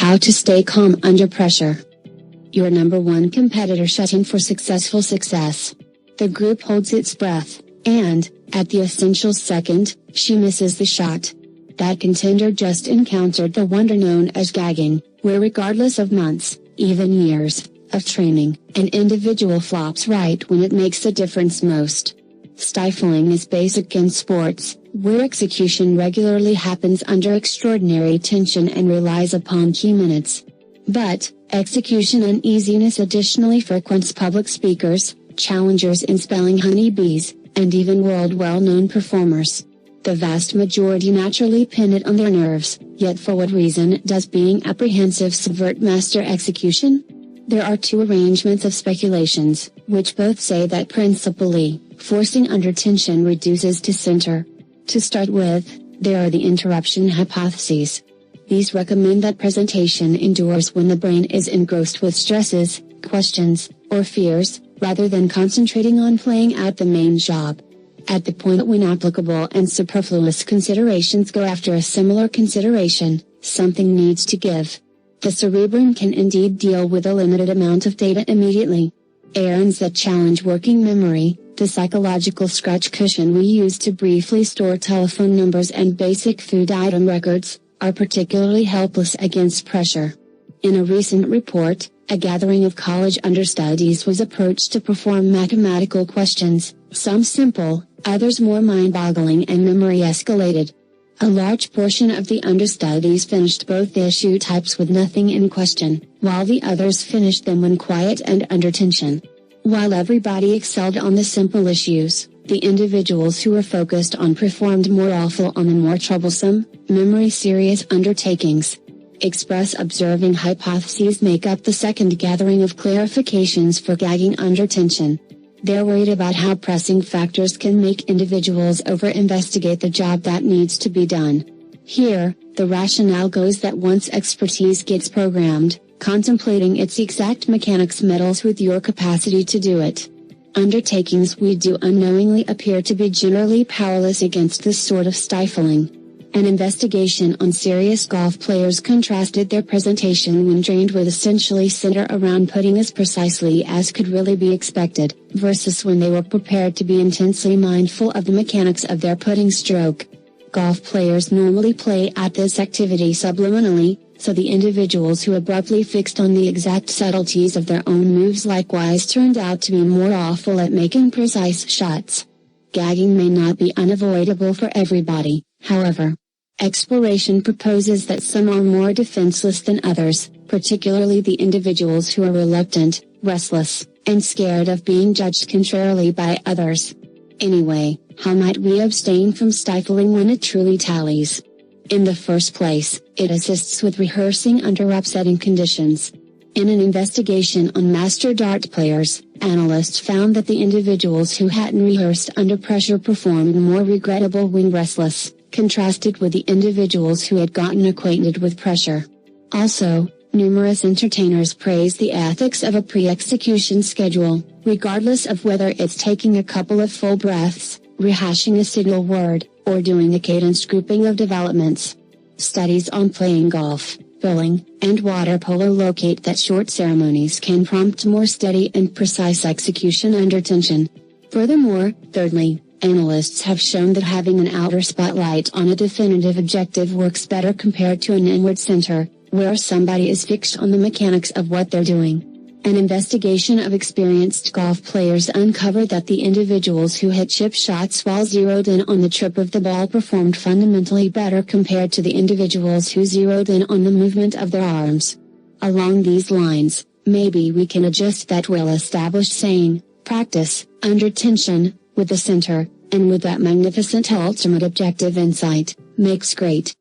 How to stay calm under pressure. Your number one competitor shutting for successful success. The group holds its breath, and, at the essential second, she misses the shot. That contender just encountered the wonder known as gagging, where regardless of months, even years, of training, an individual flops right when it makes a difference most. Stifling is basic in sports, where execution regularly happens under extraordinary tension and relies upon key minutes. But, execution uneasiness additionally frequents public speakers, challengers in spelling honeybees, and even world well-known performers. The vast majority naturally pin it on their nerves, yet for what reason does being apprehensive subvert master execution? There are two arrangements of speculations, which both say that principally, forcing under tension reduces to center. To start with, there are the interruption hypotheses. These recommend that presentation endures when the brain is engrossed with stresses, questions, or fears, rather than concentrating on playing out the main job. At the point when applicable and superfluous considerations go after a similar consideration, something needs to give. The cerebrum can indeed deal with a limited amount of data immediately. Errands that challenge working memory, the psychological scratch cushion we use to briefly store telephone numbers and basic food item records, are particularly helpless against pressure. In a recent report, a gathering of college understudies was approached to perform mathematical questions, some simple, others more mind-boggling, and memory escalated. A large portion of the understudies finished both issue types with nothing in question, while the others finished them when quiet and under tension. While everybody excelled on the simple issues, the individuals who were focused on performed more awful on the more troublesome, memory-serious undertakings. Express observing hypotheses make up the second gathering of clarifications for gagging under tension. They're worried about how pressing factors can make individuals over-investigate the job that needs to be done. Here, the rationale goes that once expertise gets programmed, contemplating its exact mechanics meddles with your capacity to do it. Undertakings we do unknowingly appear to be generally powerless against this sort of stifling. An investigation on serious golf players contrasted their presentation when trained with essentially center around putting as precisely as could really be expected, versus when they were prepared to be intensely mindful of the mechanics of their putting stroke. Golf players normally play at this activity subliminally, so the individuals who abruptly fixed on the exact subtleties of their own moves likewise turned out to be more awful at making precise shots. Gagging may not be unavoidable for everybody, however. Exploration proposes that some are more defenseless than others, particularly the individuals who are reluctant, restless, and scared of being judged contrarily by others. Anyway, how might we abstain from stifling when it truly tallies? In the first place, it assists with rehearsing under upsetting conditions. In an investigation on master dart players, analysts found that the individuals who hadn't rehearsed under pressure performed more regrettable when restless, contrasted with the individuals who had gotten acquainted with pressure. Also, numerous entertainers praise the ethics of a pre-execution schedule, regardless of whether it's taking a couple of full breaths, rehashing a signal word, or doing a cadenced grouping of developments. Studies on playing golf, bowling, and water polo locate that short ceremonies can prompt more steady and precise execution under tension. Furthermore, thirdly, analysts have shown that having an outer spotlight on a definitive objective works better compared to an inward center, where somebody is fixed on the mechanics of what they're doing. An investigation of experienced golf players uncovered that the individuals who hit chip shots while zeroed in on the trip of the ball performed fundamentally better compared to the individuals who zeroed in on the movement of their arms. Along these lines, maybe we can adjust that well-established saying, practice, under tension, with the center, and with that magnificent ultimate objective insight, makes great.